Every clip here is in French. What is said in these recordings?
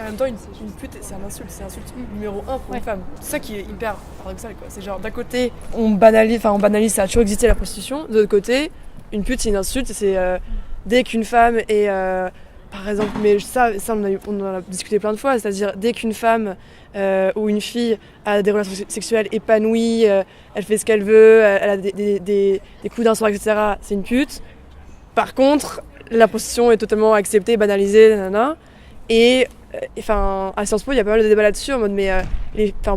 en même temps, une pute, c'est un insulte. C'est l'insulte numéro 1 pour une femme. C'est ça qui est hyper paradoxal, quoi. C'est genre, d'un côté, on banalise, ça a toujours existé la prostitution. De l'autre côté, une pute, c'est une insulte. C'est dès qu'une femme est... par exemple, mais ça on en a discuté plein de fois, c'est-à-dire dès qu'une femme ou une fille a des relations sexuelles épanouies, elle fait ce qu'elle veut, elle a des coups d'un soir, etc., c'est une pute. Par contre, la prostitution est totalement acceptée, banalisée, nanana. Et à Sciences Po, il y a pas mal de débats là-dessus, en mode mais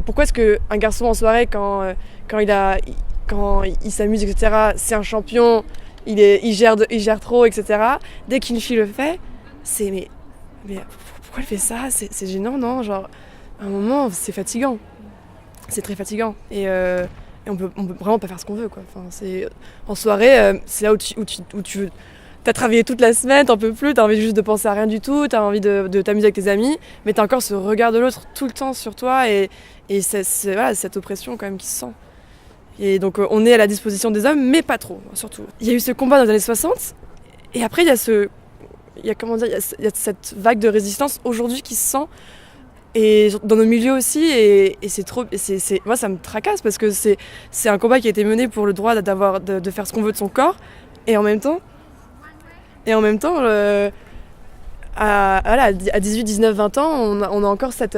pourquoi est-ce qu'un garçon en soirée, quand il s'amuse, etc., c'est un champion, il gère trop, etc., dès qu'une fille le fait, c'est mais pourquoi elle fait ça, c'est gênant, non, genre à un moment c'est fatigant, c'est très fatigant et on peut vraiment pas faire ce qu'on veut, quoi. C'est en soirée, c'est là où tu veux, t'as travaillé toute la semaine, t'en peux plus, t'as envie juste de penser à rien du tout, t'as envie de t'amuser avec tes amis, mais t'as encore ce regard de l'autre tout le temps sur toi et voilà, cette oppression quand même qui se sent. Et donc on est à la disposition des hommes, mais pas trop, surtout. Il y a eu ce combat dans les années 60 et après il y a cette vague de résistance aujourd'hui qui se sent, et dans nos milieux aussi, et c'est trop, moi ça me tracasse parce que c'est un combat qui a été mené pour le droit de faire ce qu'on veut de son corps, et en même temps à 18, 19, 20 ans, on a encore cette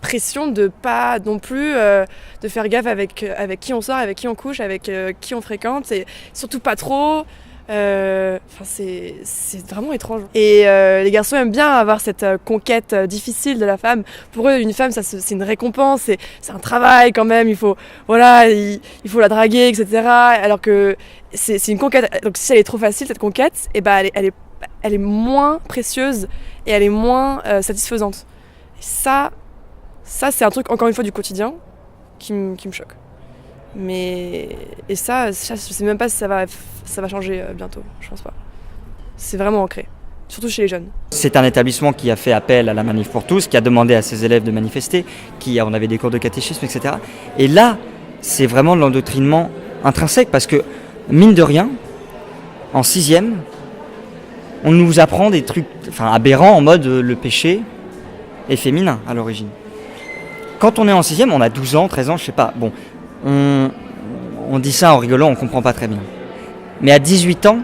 pression de pas non plus de faire gaffe avec qui on sort, avec qui on couche, avec qui on fréquente, et surtout pas trop. C'est vraiment étrange. Et les garçons aiment bien avoir cette conquête difficile de la femme. Pour eux, une femme, c'est une récompense, c'est un travail quand même. Il faut la draguer, etc. Alors que c'est une conquête. Donc si elle est trop facile, cette conquête, et elle est moins précieuse et elle est moins satisfaisante. Et ça c'est un truc, encore une fois, du quotidien qui me choque. Et ça, je sais même pas si ça va changer bientôt, je pense pas. C'est vraiment ancré, surtout chez les jeunes. C'est un établissement qui a fait appel à la Manif pour tous, qui a demandé à ses élèves de manifester, on avait des cours de catéchisme, etc. Et là, c'est vraiment de l'endoctrinement intrinsèque, parce que, mine de rien, en 6e, on nous apprend des trucs aberrants, en mode le péché est féminin à l'origine. Quand on est en 6e, on a 12 ans, 13 ans, je sais pas, bon... On dit ça en rigolant, on comprend pas très bien. Mais à 18 ans,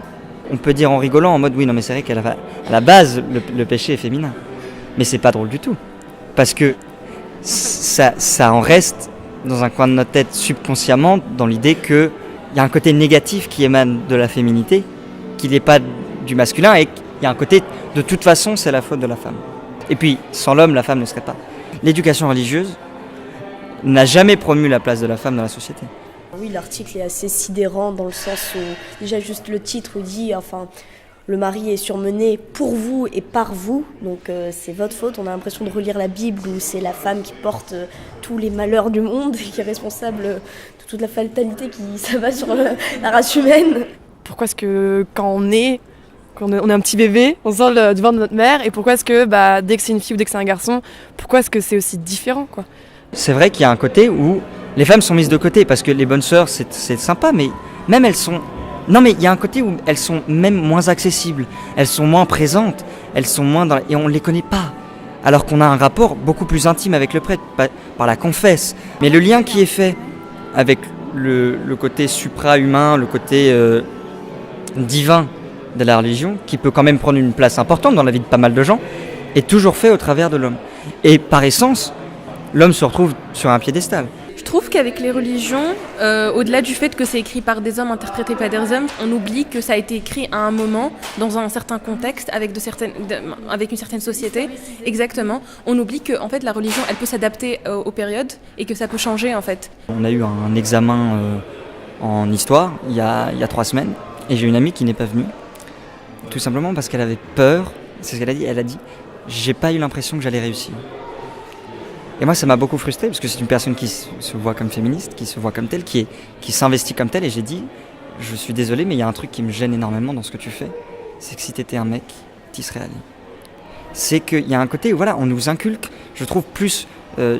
on peut dire en rigolant, en mode oui, non mais c'est vrai qu'à la base, le péché est féminin. Mais c'est pas drôle du tout. Parce que ça en reste dans un coin de notre tête subconsciemment, dans l'idée qu'il y a un côté négatif qui émane de la féminité, qu'il n'est pas du masculin, et qu'il y a un côté, de toute façon, c'est la faute de la femme. Et puis, sans l'homme, la femme ne serait pas. L'éducation religieuse n'a jamais promu la place de la femme dans la société. Oui, l'article est assez sidérant dans le sens où, déjà juste le titre où dit, le mari est surmené pour vous et par vous, donc c'est votre faute. On a l'impression de relire la Bible où c'est la femme qui porte tous les malheurs du monde et qui est responsable de toute la fatalité qui s'abat sur la race humaine. Pourquoi est-ce que quand on est un petit bébé, on sort du ventre de notre mère, et pourquoi est-ce que dès que c'est une fille ou dès que c'est un garçon, pourquoi est-ce que c'est aussi différent, quoi ? C'est vrai qu'il y a un côté où les femmes sont mises de côté, parce que les bonnes sœurs, c'est sympa, mais même elles sont... Non, mais il y a un côté où elles sont même moins accessibles, elles sont moins présentes, elles sont moins dans... Et on ne les connaît pas. Alors qu'on a un rapport beaucoup plus intime avec le prêtre, par la confesse. Mais le lien qui est fait avec le côté supra-humain, le côté divin de la religion, qui peut quand même prendre une place importante dans la vie de pas mal de gens, est toujours fait au travers de l'homme. Et par essence, l'homme se retrouve sur un piédestal. Je trouve qu'avec les religions, au-delà du fait que c'est écrit par des hommes, interprété par des hommes, on oublie que ça a été écrit à un moment, dans un certain contexte, avec une certaine société. Exactement. On oublie que en fait, la religion, elle peut s'adapter aux périodes et que ça peut changer, en fait. On a eu un examen en histoire il y a 3 semaines, et j'ai une amie qui n'est pas venue, tout simplement parce qu'elle avait peur. C'est ce qu'elle a dit. Elle a dit « j'ai pas eu l'impression que j'allais réussir ». Et moi, ça m'a beaucoup frustré, parce que c'est une personne qui se voit comme féministe, qui se voit comme telle, qui s'investit comme telle. Et j'ai dit, je suis désolé, mais il y a un truc qui me gêne énormément dans ce que tu fais. C'est que si t'étais un mec, t'y serais allé. C'est qu'il y a un côté où, voilà, on nous inculque, je trouve plus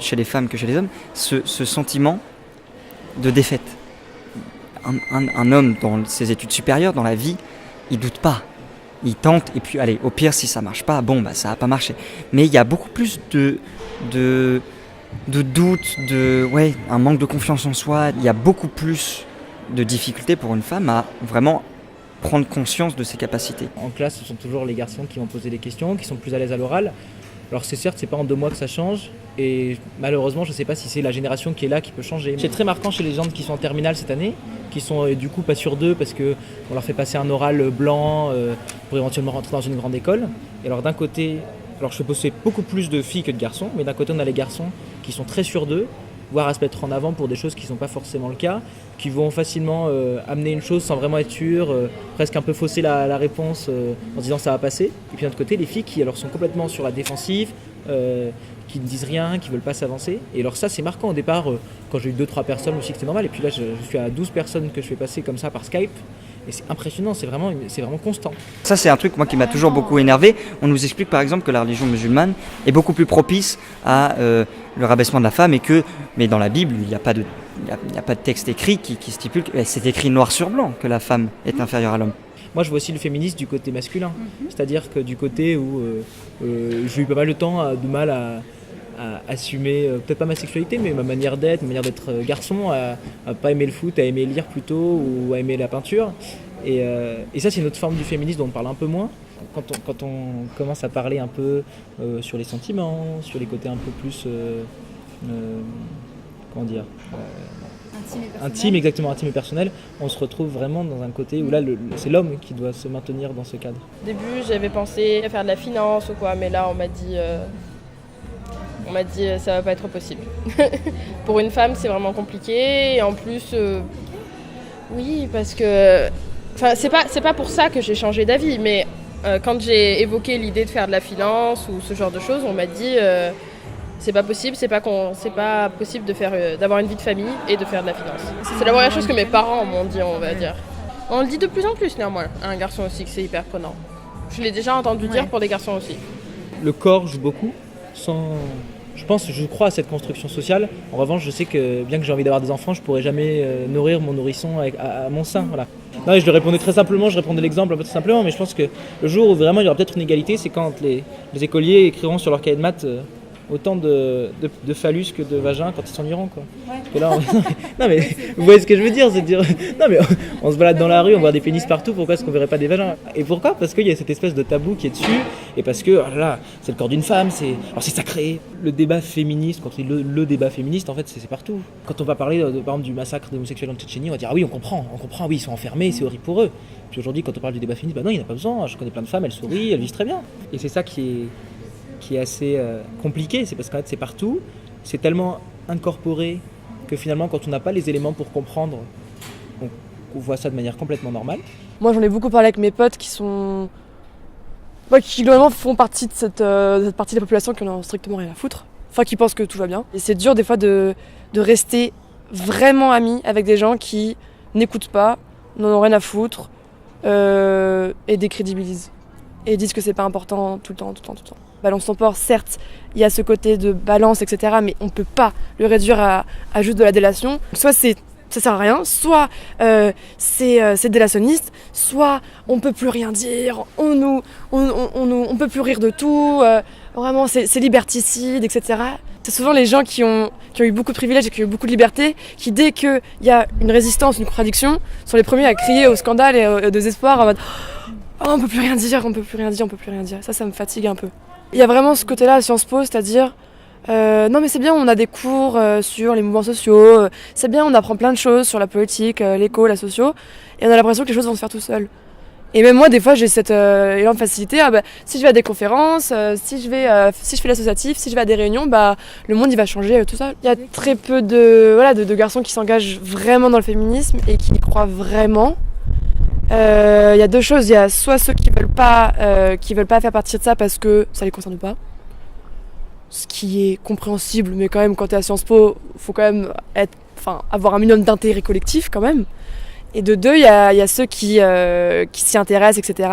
chez les femmes que chez les hommes, ce sentiment de défaite. Un homme, dans ses études supérieures, dans la vie, il doute pas. ils tentent, et puis allez, au pire, si ça marche pas, bon, bah ça va pas marcher. Mais il y a beaucoup plus de doutes, un manque de confiance en soi. Il y a beaucoup plus de difficultés pour une femme à vraiment prendre conscience de ses capacités. En classe, ce sont toujours les garçons qui vont poser des questions, qui sont plus à l'aise à l'oral. Alors c'est pas en 2 mois que ça change, et malheureusement je ne sais pas si c'est la génération qui est là qui peut changer. C'est très marquant chez les gens qui sont en terminale cette année, qui sont du coup pas sur 2 parce qu'on leur fait passer un oral blanc pour éventuellement rentrer dans une grande école. Et alors d'un côté, je fais bosser beaucoup plus de filles que de garçons, mais d'un côté on a les garçons qui sont très sur 2, voire à se mettre en avant pour des choses qui ne sont pas forcément le cas, qui vont facilement amener une chose sans vraiment être sûr, presque un peu fausser la réponse en se disant ça va passer. Et puis d'un autre côté, les filles qui alors sont complètement sur la défensive, qui ne disent rien, qui ne veulent pas s'avancer. Et alors ça c'est marquant au départ, quand j'ai eu 2-3 personnes, je me suis dit que c'était normal, et puis là je suis à 12 personnes que je fais passer comme ça par Skype. Et c'est impressionnant, c'est vraiment constant. Ça, c'est un truc moi qui m'a toujours beaucoup énervé. On nous explique par exemple que la religion musulmane est beaucoup plus propice à le rabaissement de la femme, mais dans la Bible, il n'y a pas de texte écrit qui stipule que c'est écrit noir sur blanc que la femme est inférieure à l'homme. Moi, je vois aussi le féminisme du côté masculin. C'est-à-dire que du côté où j'ai eu pas mal de temps, de mal à assumer, peut-être pas ma sexualité, mais ma manière d'être garçon, à pas aimer le foot, à aimer lire plutôt, ou à aimer la peinture. Et ça, c'est une autre forme du féminisme dont on parle un peu moins. Quand on commence à parler un peu sur les sentiments, sur les côtés un peu plus... intime et personnel, on se retrouve vraiment dans un côté où là c'est l'homme qui doit se maintenir dans ce cadre. Au début j'avais pensé à faire de la finance ou quoi, mais là on m'a dit ça va pas être possible. Pour une femme c'est vraiment compliqué, et en plus oui, parce que c'est pas pour ça que j'ai changé d'avis, mais quand j'ai évoqué l'idée de faire de la finance ou ce genre de choses, on m'a dit c'est pas possible, c'est pas possible d'avoir une vie de famille et de faire de la finance. C'est la première chose que mes parents m'ont dit, on va dire. On le dit de plus en plus néanmoins, un garçon aussi, que c'est hyper prenant. Je l'ai déjà entendu dire pour des garçons aussi. Le corps joue beaucoup, je crois à cette construction sociale. En revanche, je sais que bien que j'ai envie d'avoir des enfants, je pourrais jamais nourrir mon nourrisson à mon sein. Voilà. Non, je le répondais très simplement, je répondais l'exemple un peu très simplement, mais je pense que le jour où vraiment il y aura peut-être une égalité, c'est quand les écoliers écriront sur leur cahier de maths autant de phallus que de vagin quand ils s'en iront, quoi. Ouais. Là, non mais vous voyez ce que je veux dire, c'est dire non mais on se balade dans la rue, on voit des pénis partout, pourquoi est-ce qu'on verrait pas des vagins? Et pourquoi? Parce qu'il y a cette espèce de tabou qui est dessus, et parce que oh là là, c'est le corps d'une femme, c'est sacré. Le débat féministe, quand le débat féministe, en fait c'est partout. Quand on va parler par exemple du massacre des homosexuels en Tchétchénie, on va dire ah oui on comprend, oui ils sont enfermés, c'est horrible pour eux. Puis aujourd'hui quand on parle du débat féministe, bah non il n'y en a pas besoin, je connais plein de femmes, elles sourient, elles vivent très bien. Et c'est ça qui est assez compliqué, c'est parce qu'en fait c'est partout, c'est tellement incorporé que finalement quand on n'a pas les éléments pour comprendre, on voit ça de manière complètement normale. Moi j'en ai beaucoup parlé avec mes potes qui globalement font partie de cette partie de la population qui en a strictement rien à foutre, qui pensent que tout va bien. Et c'est dur des fois de rester vraiment amis avec des gens qui n'écoutent pas, n'en ont rien à foutre et décrédibilisent. Et disent que c'est pas important tout le temps. Balance ton porc, certes, il y a ce côté de balance, etc. Mais on peut pas le réduire à juste de la délation. Soit ça sert à rien, soit c'est délationniste, soit on peut plus rien dire, on peut plus rire de tout, vraiment c'est liberticide, etc. C'est souvent les gens qui ont eu beaucoup de privilèges et qui ont eu beaucoup de liberté, qui dès qu'il y a une résistance, une contradiction, sont les premiers à crier au scandale et au désespoir en mode oh, on peut plus rien dire. Ça me fatigue un peu. Il y a vraiment ce côté-là à Sciences Po, c'est-à-dire non mais c'est bien, on a des cours sur les mouvements sociaux, c'est bien, on apprend plein de choses sur la politique, l'éco, la socio, et on a l'impression que les choses vont se faire tout seul. Et même moi, des fois, j'ai cet élan de facilité. Si je vais à des conférences, si je fais l'associatif, si je vais à des réunions, le monde il va changer tout ça. Il y a très peu de garçons qui s'engagent vraiment dans le féminisme et qui y croient vraiment. Il y a deux choses, il y a soit ceux qui veulent pas faire partie de ça parce que ça les concerne pas, ce qui est compréhensible, mais quand même quand t'es à Sciences Po, faut quand même avoir un minimum d'intérêt collectif quand même. Et de deux, il y a ceux qui s'y intéressent, etc.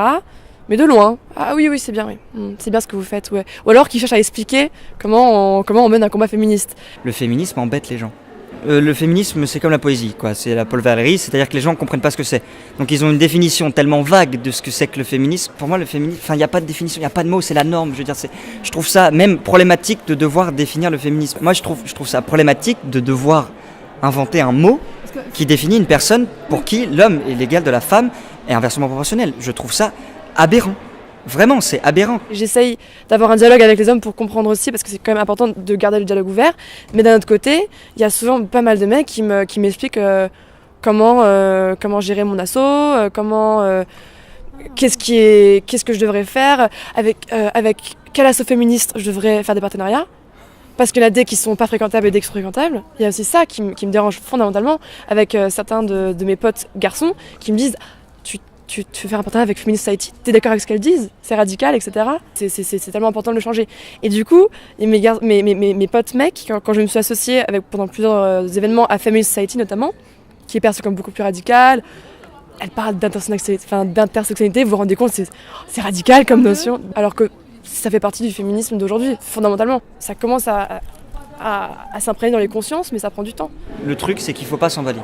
Mais de loin. Ah oui, c'est bien, oui. C'est bien ce que vous faites, ouais. Ou alors qui cherchent à expliquer comment on mène un combat féministe. Le féminisme embête les gens. Le féminisme, c'est comme la poésie, quoi. C'est la Paul Valéry, c'est-à-dire que les gens ne comprennent pas ce que c'est. Donc ils ont une définition tellement vague de ce que c'est que le féminisme. Pour moi, le féminisme, il n'y a pas de définition, il n'y a pas de mot, c'est la norme. Je veux dire, je trouve ça même problématique de devoir définir le féminisme. Moi, je trouve ça problématique de devoir inventer un mot qui définit une personne pour qui l'homme est l'égal de la femme et inversement proportionnel. Je trouve ça aberrant. Vraiment, c'est aberrant. J'essaye d'avoir un dialogue avec les hommes pour comprendre aussi, parce que c'est quand même important de garder le dialogue ouvert. Mais d'un autre côté, il y a souvent pas mal de mecs qui m'expliquent comment gérer mon asso, qu'est-ce que je devrais faire, avec quel asso féministe je devrais faire des partenariats. Parce qu'il y en a des qui sont pas fréquentables et des qui sont fréquentables. Il y a aussi ça qui me dérange fondamentalement avec certains de mes potes garçons qui me disent tu veux faire un partenariat avec Feminist Society, t'es d'accord avec ce qu'elles disent, c'est radical, etc. C'est tellement important de le changer. Et du coup, mes potes mecs, quand je me suis associée pendant plusieurs événements à Feminist Society notamment, qui est perçue comme beaucoup plus radicale, elle parle d'intersectionnalité, vous vous rendez compte, c'est radical comme notion, alors que ça fait partie du féminisme d'aujourd'hui, fondamentalement. Ça commence à s'imprégner dans les consciences, mais ça prend du temps. Le truc, c'est qu'il ne faut pas s'emballer.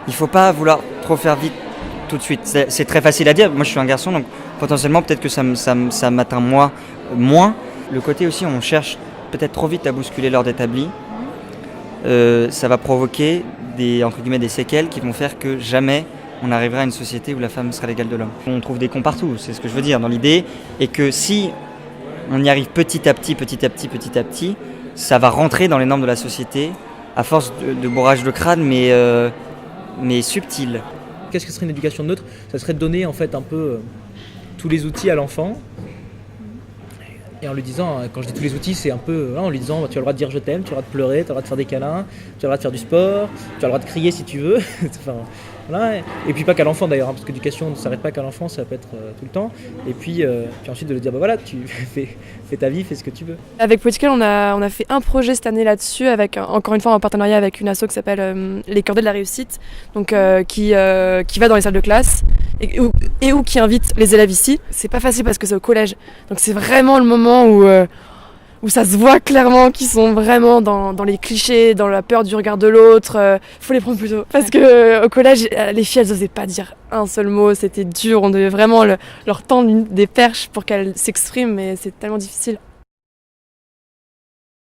Il ne faut pas vouloir trop faire vite tout de suite. C'est très facile à dire. Moi, je suis un garçon, donc potentiellement, peut-être que ça m'atteint moi moins. Le côté aussi, on cherche peut-être trop vite à bousculer l'ordre établi. Ça va provoquer entre guillemets, des séquelles qui vont faire que jamais on arrivera à une société où la femme sera l'égale de l'homme. On trouve des cons partout, c'est ce que je veux dire dans l'idée. Et que si on y arrive petit à petit, ça va rentrer dans les normes de la société à force de bourrage de crâne, mais subtil. Qu'est-ce que serait une éducation neutre ? Ça serait de donner en fait un peu tous les outils à l'enfant. Et en lui disant, quand je dis tous les outils, c'est un peu en lui disant tu as le droit de dire je t'aime, tu as le droit de pleurer, tu as le droit de faire des câlins, tu as le droit de faire du sport, tu as le droit de crier si tu veux. Enfin, voilà. Et puis pas qu'à l'enfant d'ailleurs, parce que l'éducation ne s'arrête pas qu'à l'enfant, ça peut être tout le temps. Et puis ensuite de lui dire voilà, tu fais ta vie, fais ce que tu veux. Avec Political, on a fait un projet cette année là-dessus, avec encore une fois en partenariat avec une asso qui s'appelle Les Cordées de la Réussite, donc qui va dans les salles de classe et où qui invite les élèves ici. C'est pas facile parce que c'est au collège, donc c'est vraiment le moment où ça se voit clairement qu'ils sont vraiment dans les clichés, dans la peur du regard de l'autre. Faut les prendre plus tôt. Parce qu'au collège, les filles, elles n'osaient pas dire un seul mot, c'était dur. On devait vraiment leur tendre des perches pour qu'elles s'expriment, mais c'est tellement difficile.